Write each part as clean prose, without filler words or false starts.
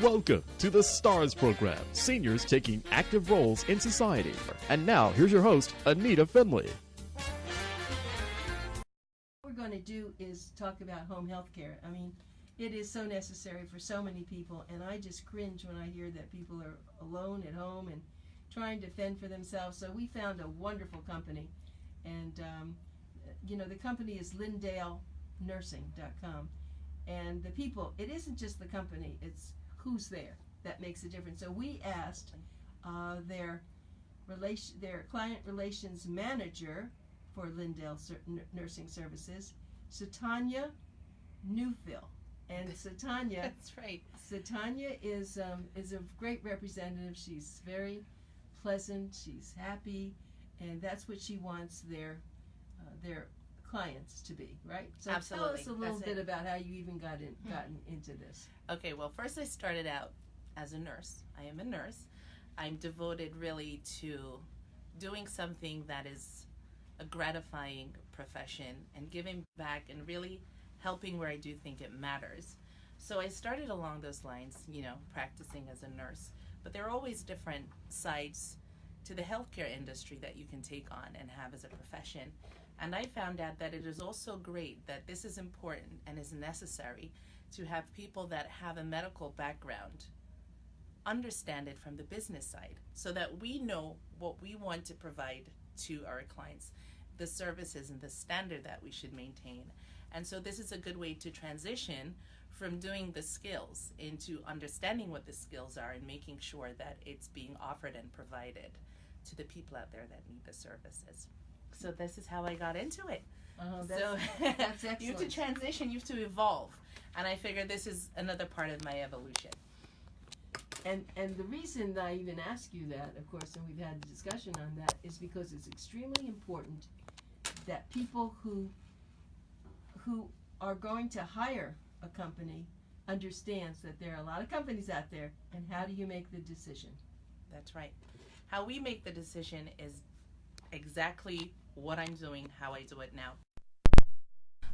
Welcome to the STARS program, seniors taking active roles in society. And now, here's your host, ANITA FINLEY. What we're going to do is talk about home health care. I mean, it is so necessary for so many people, and I just cringe when I hear that people are alone at home and trying to fend for themselves. So we found a wonderful company, and the company is LyndaleNursing.com. And the people, it isn't just the company, it's who's there that makes a difference. So we asked their client relations manager for Lyndale Nursing Services, SUTANYA Neufville. And SUTANYA, that's right. SUTANYA is a great representative. She's very pleasant, she's happy, and that's what she wants their clients to be, right? So Absolutely. Tell us a little bit about how you even gotten into this. Okay, well, first I started out as a nurse. I am a nurse. I'm devoted really to doing something that is a gratifying profession and giving back and really helping where I do think it matters. So I started along those lines, practicing as a nurse. But there are always different sides to the healthcare industry that you can take on and have as a profession. And I found out that it is also great that this is important and is necessary to have people that have a medical background understand it from the business side so that we know what we want to provide to our clients, the services and the standard that we should maintain. And so this is a good way to transition from doing the skills into understanding what the skills are and making sure that it's being offered and provided to the people out there that need the services. So this is how I got into it. That's excellent. You have to transition, you have to evolve. And I figure this is another part of my evolution. And the reason that I even ask you that, of course, and we've had a discussion on that, is because it's extremely important that people who are going to hire a company understands that there are a lot of companies out there, and how do you make the decision? That's right. How we make the decision is exactly what I'm doing, how I do it now.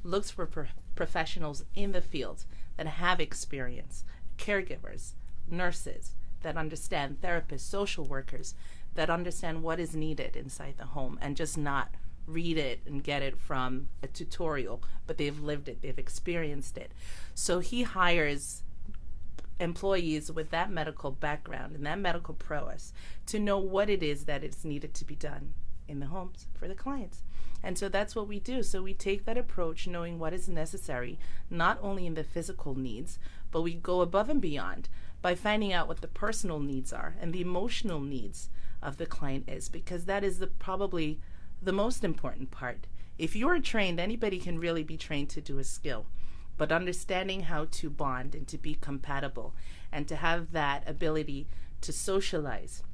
Looks for professionals in the field that have experience, caregivers, nurses that understand, therapists, social workers that understand what is needed inside the home and just not read it and get it from a tutorial, but they've lived it, they've experienced it. So he hires employees with that medical background and that medical prowess to know what it is that is needed to be done in the homes for the clients. And so that's what we do. So we take that approach knowing what is necessary, not only in the physical needs, but we go above and beyond by finding out what the personal needs are and the emotional needs of the client is, because that is probably the most important part. If you're trained, anybody can really be trained to do a skill, but understanding how to bond and to be compatible and to have that ability to socialize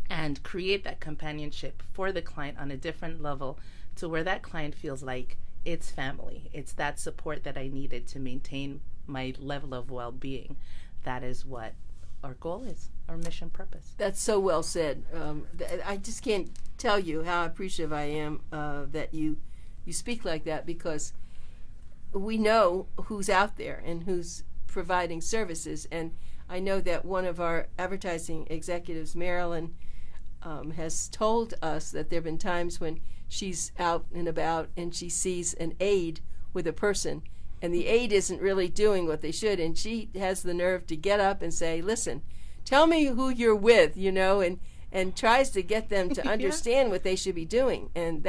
and create that companionship for the client on a different level to where that client feels like it's family. It's that support that I needed to maintain my level of well-being. That is what our goal is, our mission purpose. That's so well said. I just can't tell you how appreciative I am that you speak like that, because we know who's out there and who's providing services. And I know that one of our advertising executives, Marilyn, has told us that there have been times when she's out and about and she sees an aide with a person, and the aide isn't really doing what they should, and she has the nerve to get up and say, listen, tell me who you're with, and tries to get them to understand what they should be doing. And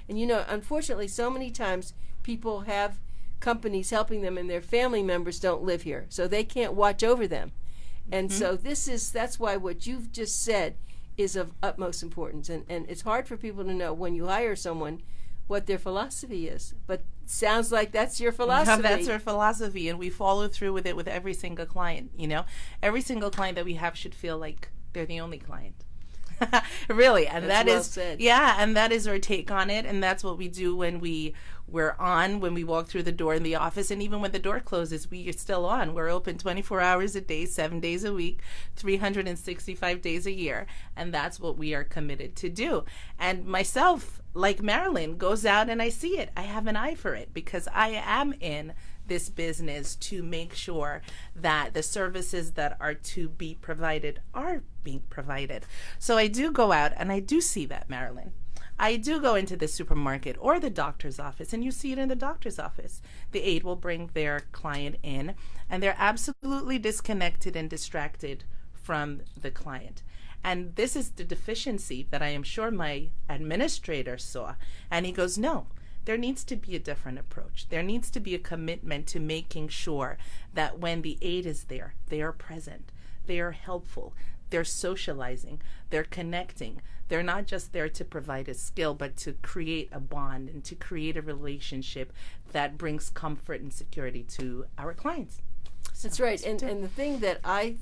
unfortunately, so many times people have companies helping them and their family members don't live here, so they can't watch over them. And so that's why what you've just said is of utmost importance. And it's hard for people to know when you hire someone what their philosophy is. But sounds like that's your philosophy. That's our philosophy, and we follow through with it with every single client. Every single client that we have should feel like they're the only client. Really, and that's said. And that is our take on it, and that's what we do when we're on, when we walk through the door in the office, and even when the door closes, we are still on. We're open 24 hours a day, 7 days a week, 365 days a year, and that's what we are committed to do. And myself, like Marilyn, goes out and I see it. I have an eye for it because I am in this business to make sure that the services that are to be provided are being provided. So I do go out and I do see that, Marilyn. I do go into the supermarket or the doctor's office, and you see it in the doctor's office. The aide will bring their client in, and they're absolutely disconnected and distracted from the client. And this is the deficiency that I am sure my administrator saw. And he goes, no, there needs to be a different approach. There needs to be a commitment to making sure that when the aide is there, they are present, they are helpful, they're socializing, they're connecting. They're not just there to provide a skill, but to create a bond and to create a relationship that brings comfort and security to our clients. That's right. And the thing that I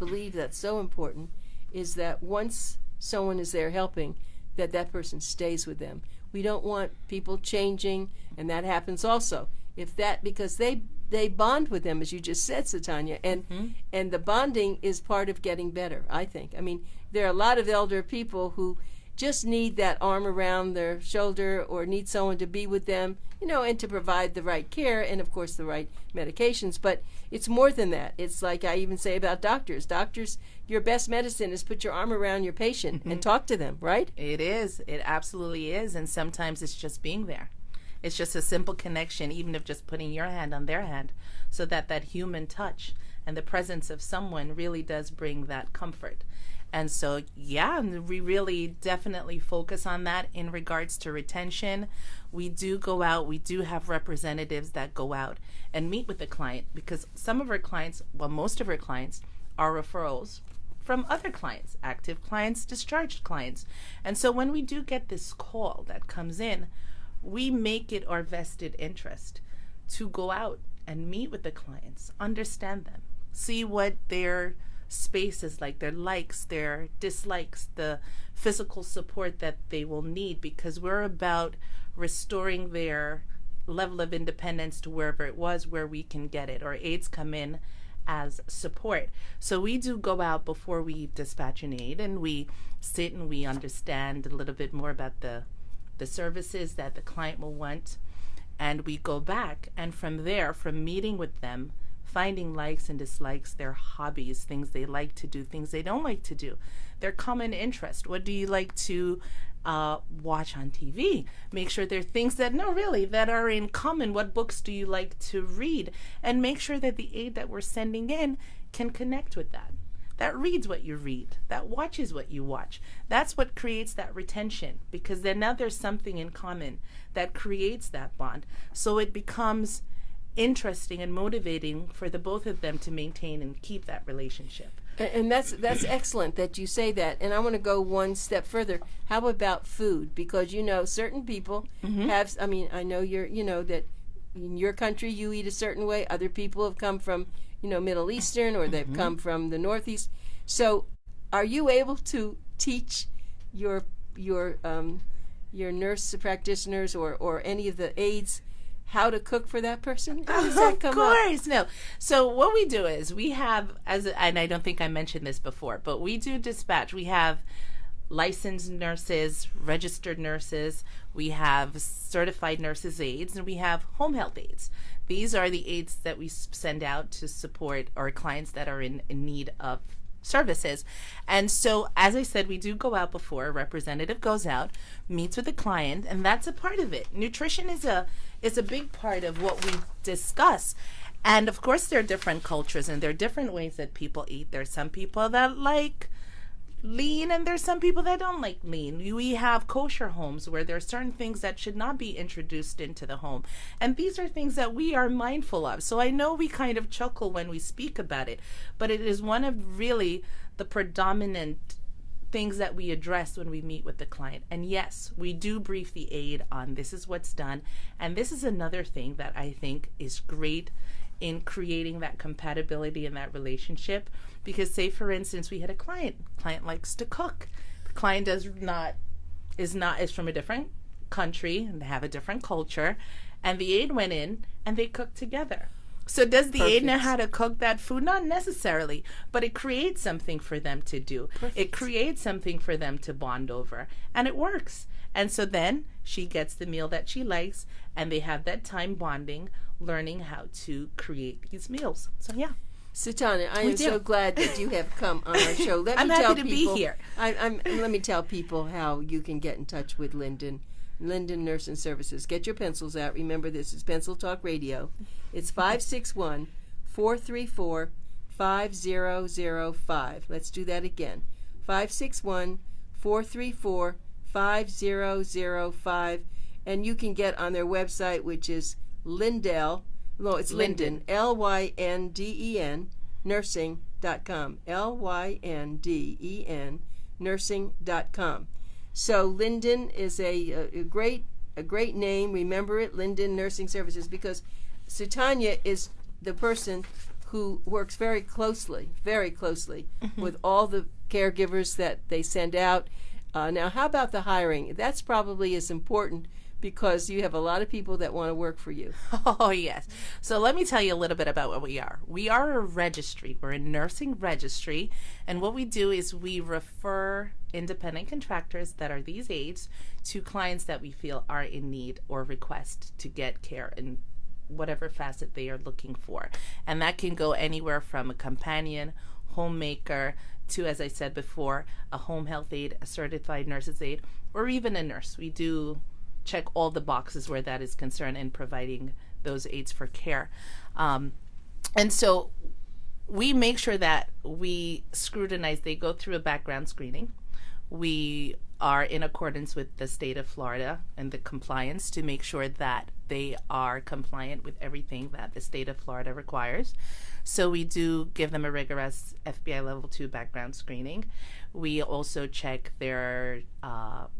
believe that's so important is that once someone is there helping, that person stays with them. We don't want people changing, and that happens also. If that, because they bond with them, as you just said, SUTANYA, and the bonding is part of getting better, I think. I mean, there are a lot of elder people who just need that arm around their shoulder or need someone to be with them, and to provide the right care and, of course, the right medications. But it's more than that. It's like I even say about doctors. Doctors, your best medicine is put your arm around your patient and talk to them, right? It is. It absolutely is. And sometimes it's just being there. It's just a simple connection, even if just putting your hand on their hand, so that human touch and the presence of someone really does bring that comfort. And so, yeah, we really definitely focus on that in regards to retention. We do go out, we do have representatives that go out and meet with the client, because some of our clients, well, most of our clients are referrals from other clients, active clients, discharged clients. And so when we do get this call that comes in, we make it our vested interest to go out and meet with the clients, understand them, see what their space is like, their likes, their dislikes, the physical support that they will need, because we're about restoring their level of independence to wherever it was where we can get it. Our aides come in as support. So we do go out before we dispatch an aide, and we sit and we understand a little bit more about the services that the client will want, and we go back, and from there, from meeting with them, finding likes and dislikes, their hobbies, things they like to do, things they don't like to do, their common interest. What do you like to watch on TV? Make sure there are things that are in common. What books do you like to read? And make sure that the aide that we're sending in can connect with that reads what you read, that watches what you watch. That's what creates that retention, because then now there's something in common that creates that bond. So it becomes interesting and motivating for the both of them to maintain and keep that relationship. And that's excellent that you say that. And I want to go one step further. How about food? Because certain people have. I mean, I know that in your country you eat a certain way. Other people have come from Middle Eastern, or they've come from the Northeast. So, are you able to teach your nurse practitioners or any of the aides how to cook for that person? How does that come up? Of course, no. So what we do is we have, and I don't think I mentioned this before, but we do dispatch. We have licensed nurses, registered nurses, we have certified nurses aides, and we have home health aides. These are the aides that we send out to support our clients that are in need of services. And so, as I said, we do go out before. A representative goes out, meets with the client, and that's a part of it. Nutrition is a big part of what we discuss. And of course, there are different cultures and there are different ways that people eat. There are some people that like lean, and there's some people that don't like lean. We have kosher homes where there are certain things that should not be introduced into the home, and these are things that we are mindful of. So I know we kind of chuckle when we speak about it, but it is one of really the predominant things that we address when we meet with the client. And yes, we do brief the aide on this is what's done, and this is another thing that I think is great in creating that compatibility in that relationship. Because say for instance we had a client likes to cook, the client is from a different country and they have a different culture, and the aide went in and they cooked together. So does the aide know how to cook that food? Not necessarily, but it creates something for them to do. It creates something for them to bond over, and it works. And so then she gets the meal that she likes, and they have that time bonding learning how to create these meals. So yeah. SUTANYA, I am so glad that you have come on our show. I'm happy to be here. Let me tell people how you can get in touch with Lynden. Lynden Nursing Services. Get your pencils out. Remember, this is Pencil Talk Radio. It's 561-434-5005. Let's do that again. 561-434-5005. And you can get on their website, which is Lynden, Lynden, nursing.com, Lynden, nursing.com. So Lynden is a great name. Remember it, Lynden Nursing Services, because SUTANYA is the person who works very closely with all the caregivers that they send out. Now, how about the hiring? That's probably as important, because you have a lot of people that want to work for you. Oh, yes. So let me tell you a little bit about what we are. We are a registry. We're a nursing registry. And what we do is we refer independent contractors that are these aides to clients that we feel are in need or request to get care in whatever facet they are looking for. And that can go anywhere from a companion, homemaker, to, as I said before, a home health aide, a certified nurse's aide, or even a nurse. We do check all the boxes where that is concerned in providing those aides for care. And so we make sure that we scrutinize, they go through a background screening. We are in accordance with the state of Florida and the compliance to make sure that they are compliant with everything that the state of Florida requires. So we do give them a rigorous FBI Level 2 background screening. We also check their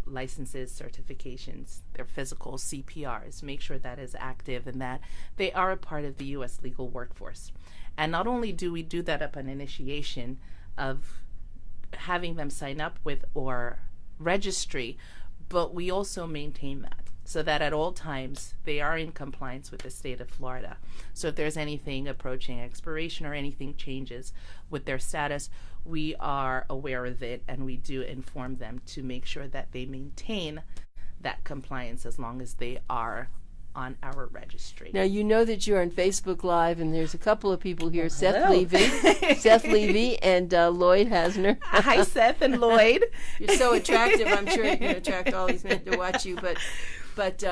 licenses, certifications, their physical CPRs, make sure that is active and that they are a part of the U.S. legal workforce. And not only do we do that upon initiation of having them sign up with our registry, but we also maintain that so that at all times they are in compliance with the state of Florida. So if there's anything approaching expiration or anything changes with their status, we are aware of it and we do inform them to make sure that they maintain that compliance as long as they are on our registry. Now, you know that you're on Facebook Live, and there's a couple of people here, Seth Levy and Lloyd Hasner. Hi, Seth and Lloyd. You're so attractive. I'm sure you can attract all these men to watch you. But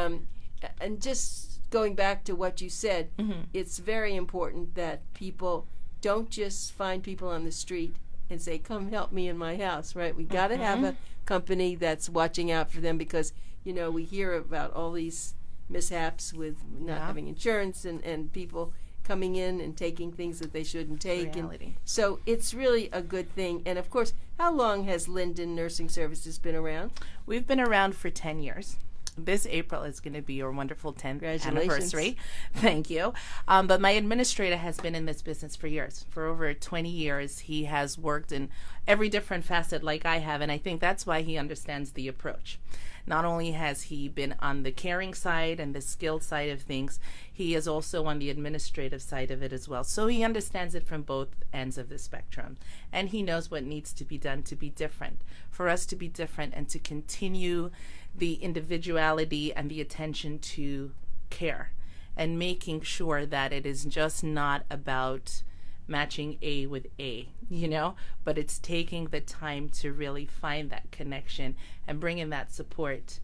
and just going back to what you said, it's very important that people don't just find people on the street and say, come help me in my house, right? We got to have a company that's watching out for them, because, you know, we hear about all these mishaps with not having insurance and people coming in and taking things that they shouldn't take. And so it's really a good thing. And of course, how long has Lynden Nursing Services been around? We've been around for 10 years. This April is going to be your wonderful 10th anniversary. Thank you. But my administrator has been in this business for years. For over 20 years, he has worked in every different facet like I have, and I think that's why he understands the approach. Not only has he been on the caring side and the skilled side of things, he is also on the administrative side of it as well. So he understands it from both ends of the spectrum. And he knows what needs to be done to be different. For us to be different and to continue the individuality and the attention to care and making sure that it is just not about matching A with A, you know, but it's taking the time to really find that connection and bringing that support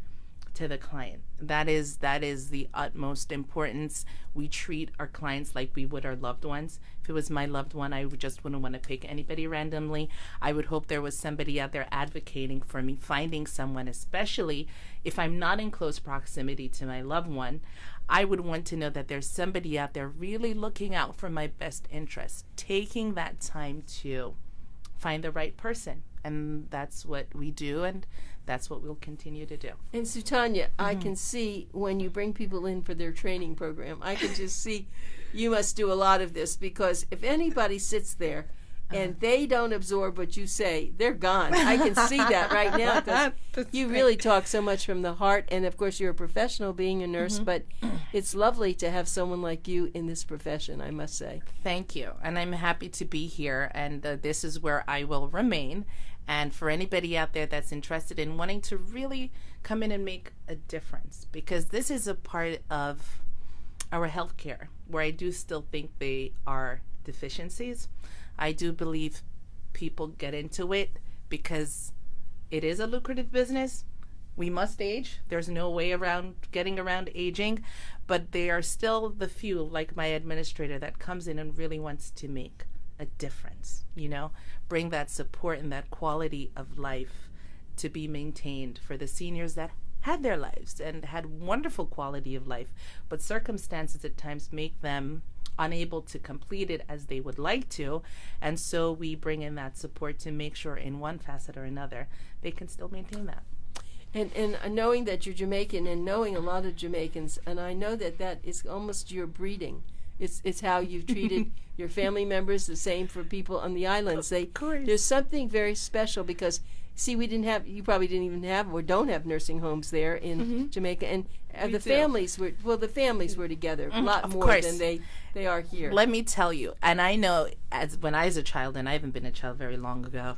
to the client. That is the utmost importance. We treat our clients like we would our loved ones. If it was my loved one, I just wouldn't want to pick anybody randomly. I would hope there was somebody out there advocating for me, finding someone, especially if I'm not in close proximity to my loved one. I would want to know that there's somebody out there really looking out for my best interests, taking that time to find the right person. And that's what we do, and that's what we'll continue to do. And SUTANYA, I can see when you bring people in for their training program, I can just see you must do a lot of this, because if anybody sits there and they don't absorb what you say, they're gone. I can see that right now, because you really talk so much from the heart. And of course, you're a professional being a nurse, but it's lovely to have someone like you in this profession, I must say. Thank you. And I'm happy to be here, and this is where I will remain. And for anybody out there that's interested in wanting to really come in and make a difference, because this is a part of our healthcare, where I do still think they are deficiencies. I do believe people get into it because it is a lucrative business. We must age. There's no way around getting around aging, but they are still the few, like my administrator, that comes in and really wants to make a difference, you know, bring that support and that quality of life to be maintained for the seniors that had their lives and had wonderful quality of life, but circumstances at times make them unable to complete it as they would like to. And so we bring in that support to make sure in one facet or another they can still maintain that. And knowing that you're Jamaican and knowing a lot of Jamaicans, and I know that that is almost your breeding. It's how you've treated your family members, the same for people on the islands. There's something very special because, see, you probably didn't even have or don't have nursing homes there in Jamaica. And the families were together a lot more than they are here. Let me tell you, and I know when I was a child, and I haven't been a child very long ago,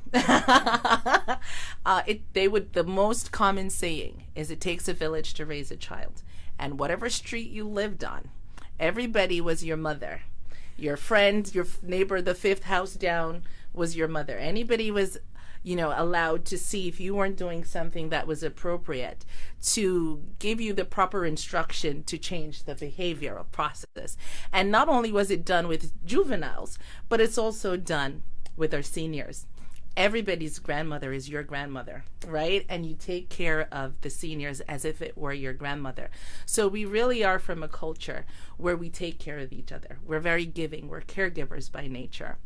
the most common saying is it takes a village to raise a child. And whatever street you lived on, everybody was your mother. Your friend, your neighbor, the fifth house down was your mother. Anybody was, allowed to see if you weren't doing something that was appropriate, to give you the proper instruction to change the behavioral process. And not only was it done with juveniles, but it's also done with our seniors. Everybody's grandmother is your grandmother, right? And you take care of the seniors as if it were your grandmother. So we really are from a culture where we take care of each other. We're very giving. We're caregivers by nature.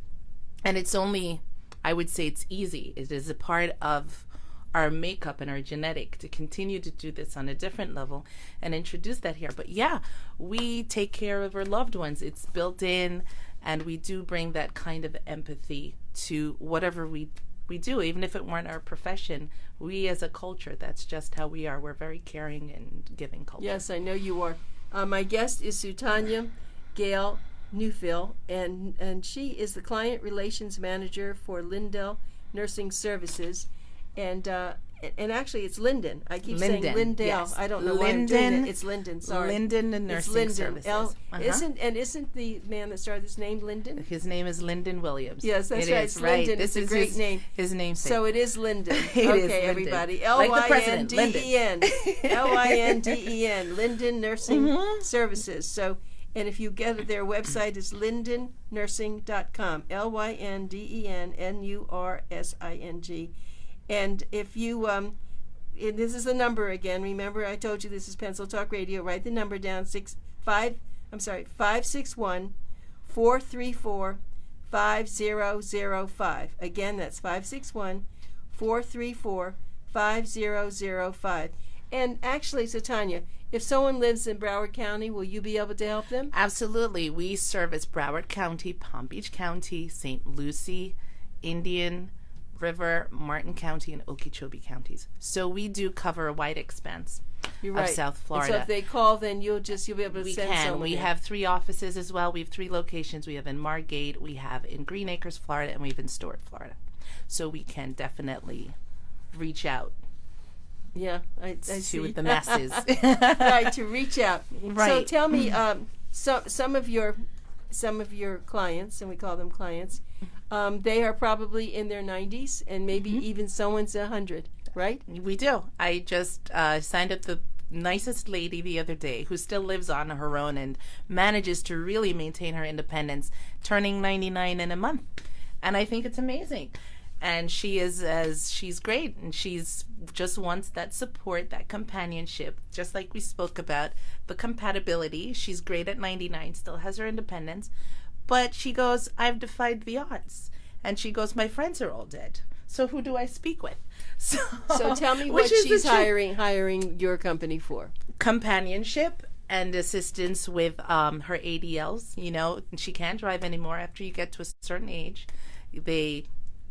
And it's only, I would say it's easy. It is a part of our makeup and our genetic to continue to do this on a different level and introduce that here. But yeah, we take care of our loved ones. It's built in, and we do bring that kind of empathy to whatever we do, even if it weren't our profession. We as a culture, that's just how we are. We're very caring and giving culture. Yes, I know you are. My guest is SUTANYA Gayle Neufville, and she is the Client Relations Manager for Lynden Nursing Services. And actually, it's Lynden. I keep saying Lyndale. Yes. I don't know why I'm doing that. It's Lynden. Sorry, Lynden and Nursing Services. Isn't the man that started this name Lynden? His name is Lynden Williams. Yes, that's right. It's Lynden. This is a great name. His name. So it is Lynden. Okay, everybody. Like the president, Lynden. Lynden. Lynden Nursing Services. So. And if you get their website is lyndennursing.com, LYNDENNURSING. And if you, this is the number again. Remember, I told you this is Pencil Talk Radio. Write the number down, 561-434-5005. Again, that's 561-434-5005. And actually, SUTANYA, if someone lives in Broward County, will you be able to help them? Absolutely. We service Broward County, Palm Beach County, St. Lucie, Indian River, Martin County, and Okeechobee counties. So we do cover a wide expanse of South Florida. And so if they call, then you'll be able to send someone. We have 3 offices as well. We have 3 locations. We have in Margate, we have in Green Acres, Florida, and we have in Stuart, Florida. So we can definitely reach out. Yeah, I see. With the masses. Right, to reach out. Right. So tell me, some of your clients, and we call them clients, they are probably in their 90s, and maybe even someone's 100, right? We do. I just signed up the nicest lady the other day who still lives on her own and manages to really maintain her independence, turning 99 in a month. And I think it's amazing. And she's great, and she's just wants that support, that companionship, just like we spoke about, the compatibility. She's great at 99, still has her independence, but she goes, I've defied the odds. And she goes, my friends are all dead, so who do I speak with? So tell me what she's hiring your company for. Companionship and assistance with her ADLs. She can't drive anymore after you get to a certain age.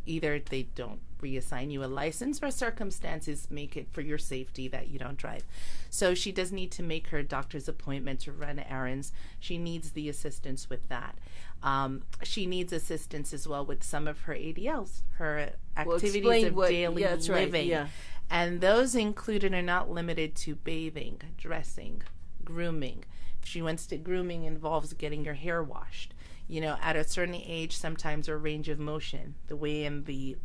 Either they don't reassign you a license, or circumstances make it for your safety that you don't drive. So she does need to make her doctor's appointment to run errands. She needs the assistance with that. She needs assistance as well with some of her ADLs, her activities of daily living. Right, yeah. And those included are not limited to bathing, dressing, grooming. She wants to grooming involves getting your hair washed. You know, at a certain age, sometimes our range of motion, the way in the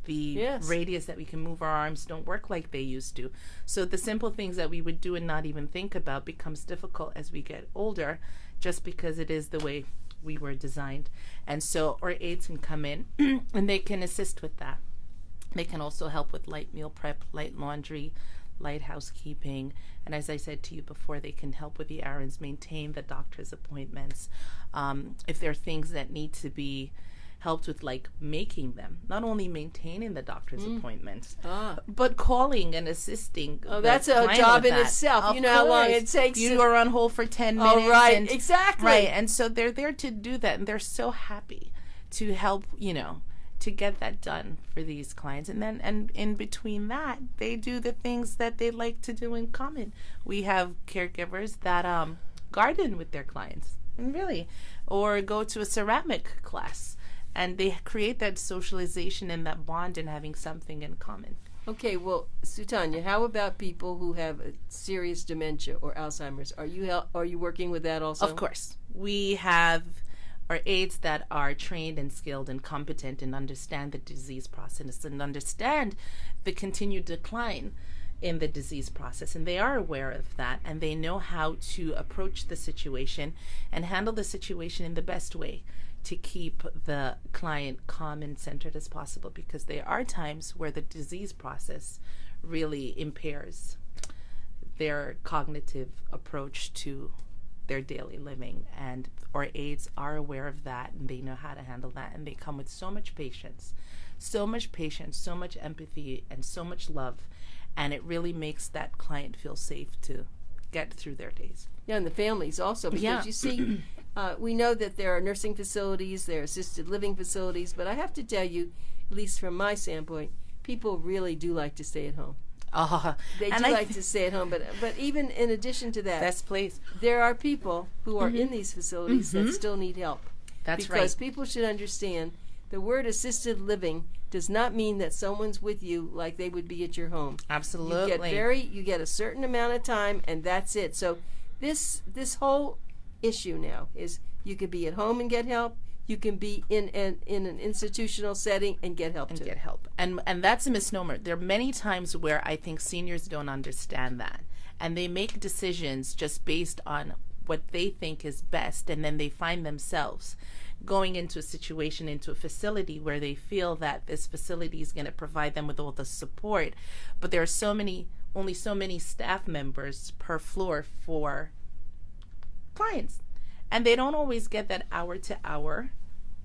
Yes. radius that we can move our arms don't work like they used to. So the simple things that we would do and not even think about becomes difficult as we get older, just because it is the way we were designed. And so our aides can come in and they can assist with that. They can also help with light meal prep, light laundry, light housekeeping. And as I said to you before, they can help with the errands, maintain the doctor's appointments. If there are things that need to be helped with, like making them, not only maintaining the doctor's appointments, but calling and assisting. Oh, that's a job in itself. Of you know how long course. it takes. You are on hold for 10 minutes. Oh, right, and, exactly. Right, and so they're there to do that, and they're so happy to help, you know, to get that done for these clients. And then, and in between that, they do the things that they like to do in common. We have caregivers that garden with their clients, really, or go to a ceramic class. And they create that socialization and that bond and having something in common. Okay, well, SUTANYA, how about people who have a serious dementia or Alzheimer's? Are you working with that also? Of course. We have our aides that are trained and skilled and competent and understand the disease process and understand the continued decline in the disease process. And they are aware of that, and they know how to approach the situation and handle the situation in the best way to keep the client calm and centered as possible, because there are times where the disease process really impairs their cognitive approach to their daily living. And our aides are aware of that, and they know how to handle that, and they come with so much patience, so much empathy, and so much love, and it really makes that client feel safe to get through their days. Yeah, and the families also, because you see, we know that there are nursing facilities, there are assisted living facilities, but I have to tell you, at least from my standpoint, people really do like to stay at home. They do like to stay at home, but even in addition to that, best place. There are people who are in these facilities that still need help. That's because right. people should understand the word assisted living does not mean that someone's with you like they would be at your home. Absolutely. You get a certain amount of time, and that's it. So this whole issue now is you could be at home and get help. You can be in an institutional setting and get help too. And that's a misnomer. There are many times where I think seniors don't understand that, and they make decisions just based on what they think is best, and then they find themselves going into a situation, into a facility where they feel that this facility is going to provide them with all the support, but there are only so many staff members per floor for clients, and they don't always get that hour-to-hour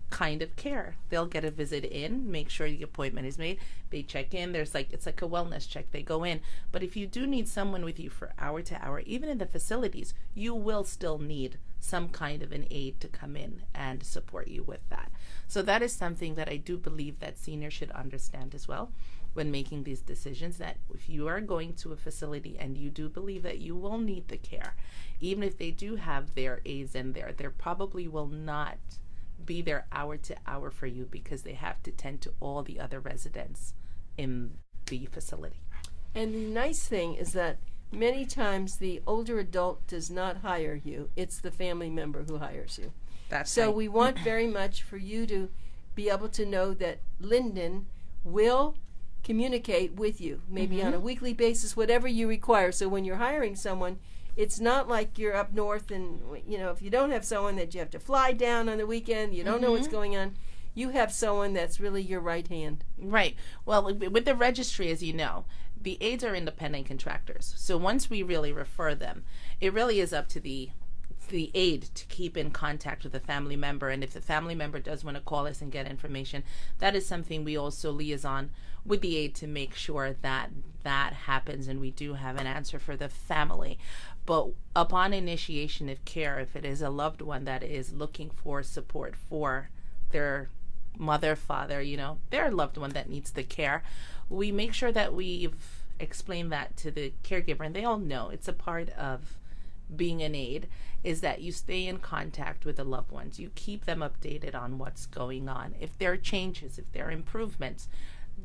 kind of care. They'll get a visit in, make sure the appointment is made, they check in, it's like a wellness check, they go in. But if you do need someone with you for hour to hour, even in the facilities, you will still need some kind of an aide to come in and support you with that. So that is something that I do believe that seniors should understand as well when making these decisions, that if you are going to a facility and you do believe that you will need the care, even if they do have their aides in there, there probably will not be there hour to hour for you, because they have to tend to all the other residents in the facility. And the nice thing is that many times the older adult does not hire you. It's the family member who hires you. So we want very much for you to be able to know that Lynden will communicate with you, maybe on a weekly basis, whatever you require. So when you're hiring someone, it's not like you're up north and, you know, if you don't have someone that you have to fly down on the weekend, you don't know what's going on, you have someone that's really your right hand. Right. Well, with the registry, as you know, the aides are independent contractors. So once we really refer them, it really is up to the aide to keep in contact with the family member. And if the family member does want to call us and get information, that is something we also liaison with the aide to make sure that that happens and we do have an answer for the family. But upon initiation of care, if it is a loved one that is looking for support for their mother, father, you know, their loved one that needs the care, we make sure that we've explained that to the caregiver, and they all know it's a part of being an aide, is that you stay in contact with the loved ones. You keep them updated on what's going on. If there are changes, if there are improvements,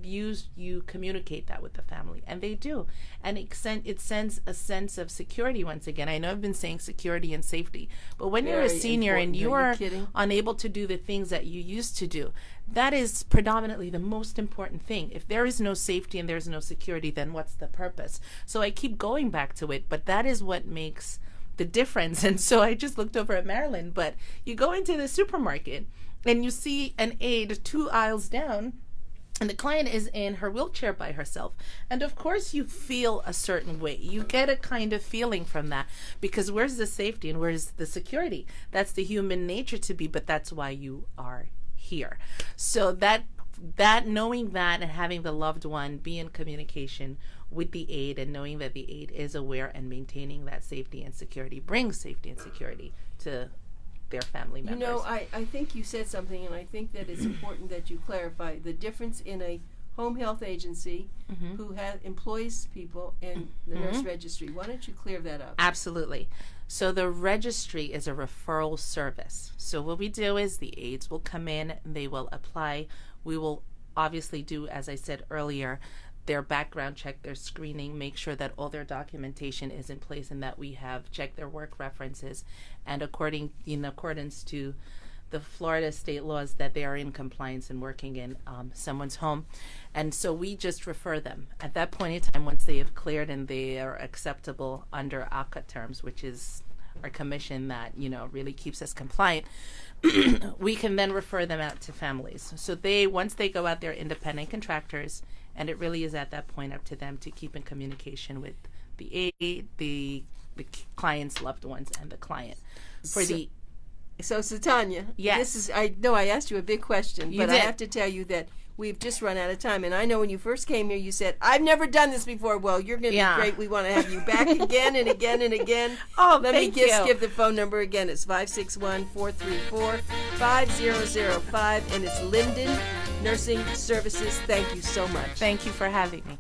you communicate that with the family, and they do, and it sends a sense of security. Once again, I know I've been saying security and safety, but when you're a senior and you are unable to do the things that you used to do, that is predominantly the most important thing. If there is no safety and there's no security, then what's the purpose? So I keep going back to it, but that is what makes the difference. And so I just looked over at Maryland, but you go into the supermarket and you see an aide 2 aisles down, and the client is in her wheelchair by herself. And of course you feel a certain way. You get a kind of feeling from that, because where's the safety and where's the security? That's the human nature to be, but that's why you are here. So that knowing that and having the loved one be in communication with the aide, and knowing that the aide is aware and maintaining that safety and security, brings safety and security to their family members. You know, I think you said something, and I think that it's important that you clarify the difference in a home health agency who employs people and the nurse registry. Why don't you clear that up? Absolutely. So the registry is a referral service. So what we do is the aides will come in, they will apply. We will obviously do, as I said earlier, their background check, their screening, make sure that all their documentation is in place and that we have checked their work references, and in accordance to the Florida state laws, that they are in compliance and working in someone's home. And so we just refer them. At that point in time, once they have cleared and they are acceptable under ACA terms, which is our commission that, really keeps us compliant, we can then refer them out to families. So once they go out, they're independent contractors, and it really is at that point up to them to keep in communication with the aide, the client's loved ones, and the client. So SUTANYA, yes. I know I asked you a big question, but did. I have to tell you that we've just run out of time. And I know when you first came here, you said, I've never done this before. Well, you're going to be great. We want to have you back again and again and again. Let me just give the phone number again. It's 561-434-5005, and it's Lynden Nursing Services. Thank you so much. Thank you for having me.